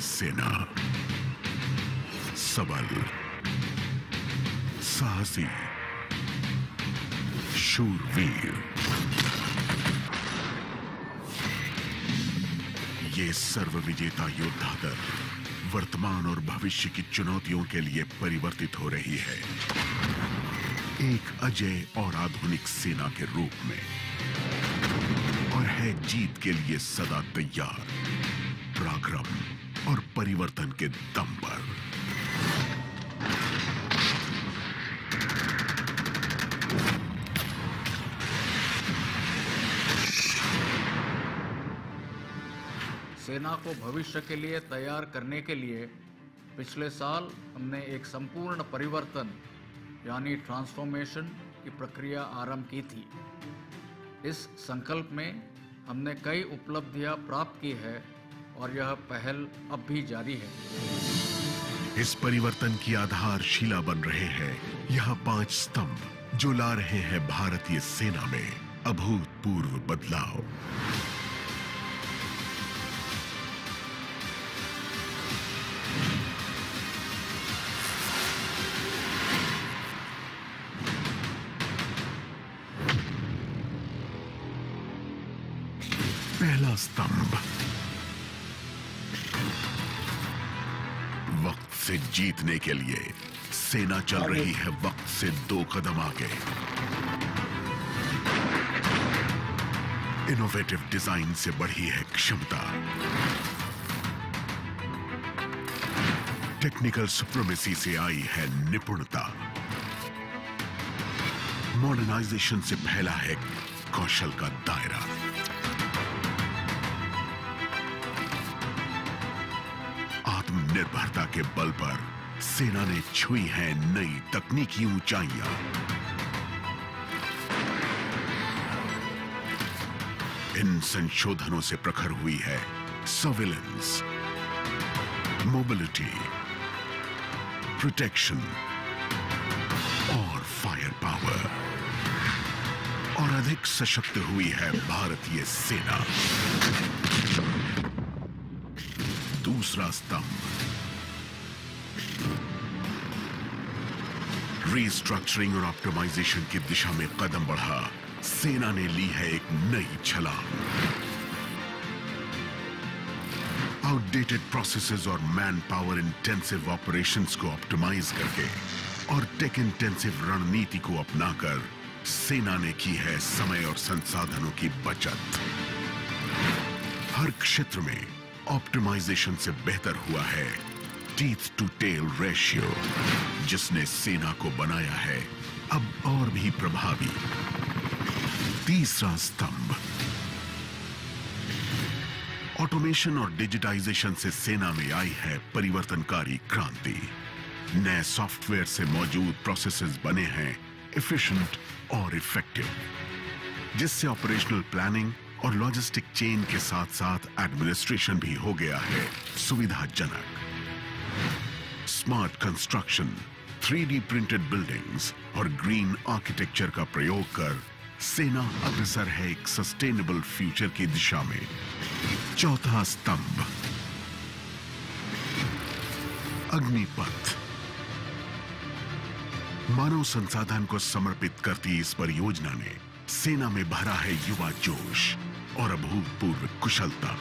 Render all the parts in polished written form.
सेना सबल, साहसी, शूरवीर। ये सर्वविजेता योद्धा दल वर्तमान और भविष्य की चुनौतियों के लिए परिवर्तित हो रही है, एक अजय और आधुनिक सेना के रूप में, और है जीत के लिए सदा तैयार, पराक्रम और परिवर्तन के दम पर। सेना को भविष्य के लिए तैयार करने के लिए पिछले साल हमने एक संपूर्ण परिवर्तन यानी ट्रांसफॉर्मेशन की प्रक्रिया आरंभ की थी। इस संकल्प में हमने कई उपलब्धियां प्राप्त की है और यह पहल अब भी जारी है। इस परिवर्तन की आधारशिला बन रहे हैं यह 5 स्तंभ, जो ला रहे हैं भारतीय सेना में अभूतपूर्व बदलाव। पहला स्तंभ, वक्त से जीतने के लिए सेना चल रही है वक्त से 2 कदम आगे। इनोवेटिव डिजाइन से बढ़ी है क्षमता, टेक्निकल सुप्रीमेसी से आई है निपुणता, मॉडर्नाइजेशन से फैला है कौशल का दायरा। आत्मनिर्भरता के बल पर सेना ने छुई है नई तकनीकी ऊंचाइयां। इन संशोधनों से प्रखर हुई है सर्विलेंस, मोबिलिटी, प्रोटेक्शन और फायर पावर, और अधिक सशक्त हुई है भारतीय सेना। दूसरा स्तंभ, रीस्ट्रक्चरिंग और ऑप्टिमाइजेशन की दिशा में कदम बढ़ा सेना ने ली है एक नई छलांग। आउटडेटेड प्रोसेसेस और मैन पावर इंटेंसिव ऑपरेशंस को ऑप्टिमाइज करके और टेक इंटेंसिव रणनीति को अपनाकर सेना ने की है समय और संसाधनों की बचत। हर क्षेत्र में ऑप्टिमाइजेशन से बेहतर हुआ है टीथ टू टेल रेशियो, जिसने सेना को बनाया है अब और भी प्रभावी। तीसरा स्तंभ, ऑटोमेशन और डिजिटाइजेशन से सेना में आई है परिवर्तनकारी क्रांति। नए सॉफ्टवेयर से मौजूद प्रोसेसेस बने हैं एफिशिएंट और इफेक्टिव, जिससे ऑपरेशनल प्लानिंग और लॉजिस्टिक चेन के साथ साथ एडमिनिस्ट्रेशन भी हो गया है सुविधाजनक। Smart construction, 3D printed buildings और ग्रीन आर्किटेक्चर का प्रयोग कर सेना अग्रसर है एक सस्टेनेबल फ्यूचर की दिशा में। चौथा स्तंभ, अग्निपथ, मानव संसाधन को समर्पित करती इस परियोजना ने सेना में भरा है युवा जोश और अभूतपूर्व कुशलता।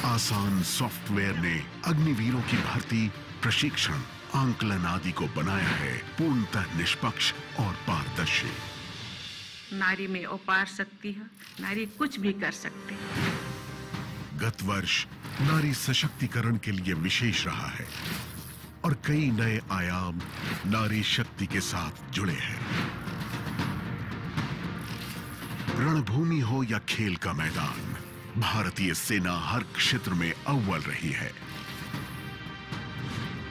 आसान सॉफ्टवेयर ने अग्निवीरों की भर्ती, प्रशिक्षण, आंकलन आदि को बनाया है पूर्णतः निष्पक्ष और पारदर्शी। नारी में अपार शक्ति है, नारी कुछ भी कर सकती है। गत वर्ष नारी सशक्तिकरण के लिए विशेष रहा है और कई नए आयाम नारी शक्ति के साथ जुड़े हैं। रणभूमि हो या खेल का मैदान, भारतीय सेना हर क्षेत्र में अव्वल रही है।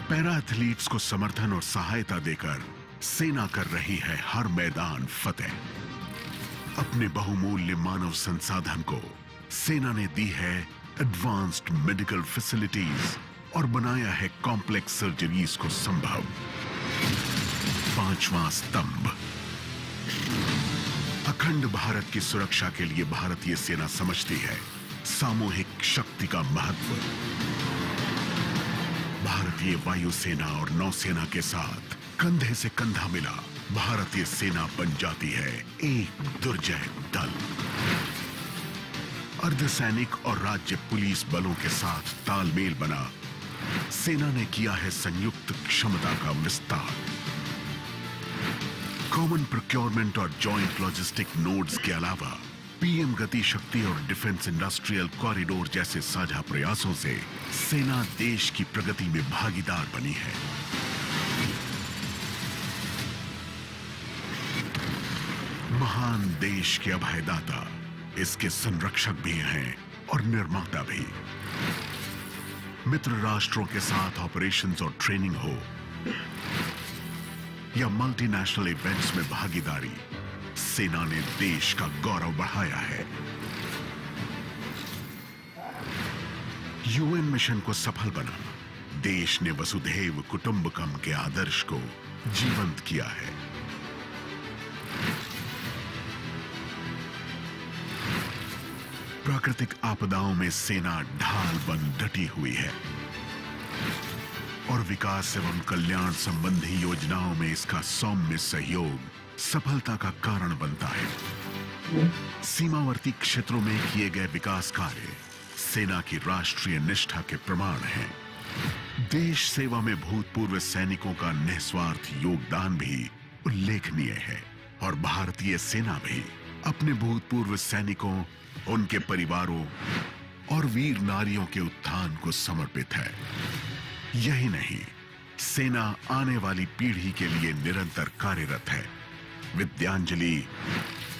पैरा एथलीट्स को समर्थन और सहायता देकर सेना कर रही है हर मैदान फतेह। अपने बहुमूल्य मानव संसाधन को सेना ने दी है एडवांस्ड मेडिकल फैसिलिटीज और बनाया है कॉम्प्लेक्स सर्जरीज को संभव। पांचवां स्तंभ, अखंड भारत की सुरक्षा के लिए भारतीय सेना समझती है सामूहिक शक्ति का महत्व। भारतीय वायुसेना और नौसेना के साथ कंधे से कंधा मिला भारतीय सेना बन जाती है एक दुर्जय दल। अर्धसैनिक और राज्य पुलिस बलों के साथ तालमेल बना सेना ने किया है संयुक्त क्षमता का विस्तार। कॉमन प्रोक्योरमेंट और जॉइंट लॉजिस्टिक नोड्स के अलावा पीएम गति शक्ति और डिफेंस इंडस्ट्रियल कॉरिडोर जैसे साझा प्रयासों से सेना देश की प्रगति में भागीदार बनी है। महान देश के अभयदाता इसके संरक्षक भी हैं और निर्माता भी। मित्र राष्ट्रों के साथ ऑपरेशंस और ट्रेनिंग हो या मल्टीनेशनल इवेंट्स में भागीदारी, सेना ने देश का गौरव बढ़ाया है। यूएन मिशन को सफल बना देश ने वसुधैव कुटुंबकम के आदर्श को जीवंत किया है। प्राकृतिक आपदाओं में सेना ढाल बन डटी हुई है और विकास एवं कल्याण संबंधी योजनाओं में इसका सौम्य सहयोग सफलता का कारण बनता है। सीमावर्ती क्षेत्रों में किए गए विकास कार्य सेना की राष्ट्रीय निष्ठा के प्रमाण हैं। देश सेवा में भूतपूर्व सैनिकों का निस्वार्थ योगदान भी उल्लेखनीय है और भारतीय सेना भी अपने भूतपूर्व सैनिकों, उनके परिवारों और वीर नारियों के उत्थान को समर्पित है। यही नहीं, सेना आने वाली पीढ़ी के लिए निरंतर कार्यरत है। Vidyanjali,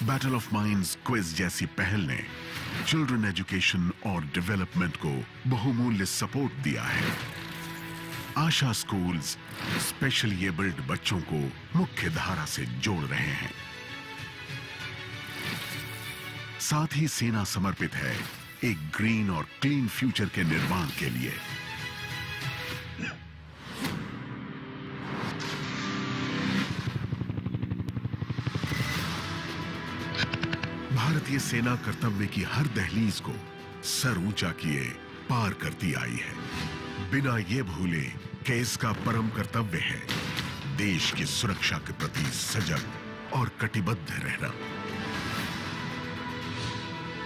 battle of minds quiz जैसी पहल ने चिल्ड्रन एजुकेशन और डेवलपमेंट को बहुमूल्य सपोर्ट दिया है। आशा स्कूल्स स्पेशली एबल्ड बच्चों को मुख्य धारा से जोड़ रहे हैं। साथ ही सेना समर्पित है एक ग्रीन और क्लीन फ्यूचर के निर्माण के लिए। भारतीय सेना कर्तव्य की हर दहलीज को सर ऊंचा किए पार करती आई है, बिना ये भूले कि इसका परम कर्तव्य है देश की सुरक्षा के प्रति सजग और कटिबद्ध रहना।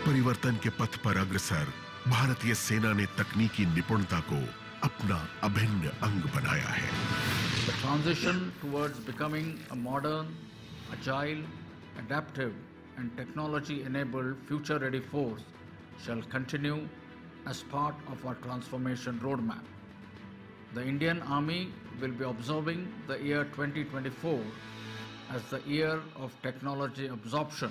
परिवर्तन के पथ पर अग्रसर भारतीय सेना ने तकनीकी निपुणता को अपना अभिन्न अंग बनाया है। The transition towards becoming a modern, agile, adaptive and technology-enabled future-ready force shall continue as part of our transformation roadmap. The Indian Army will be observing the year 2024 as the year of technology absorption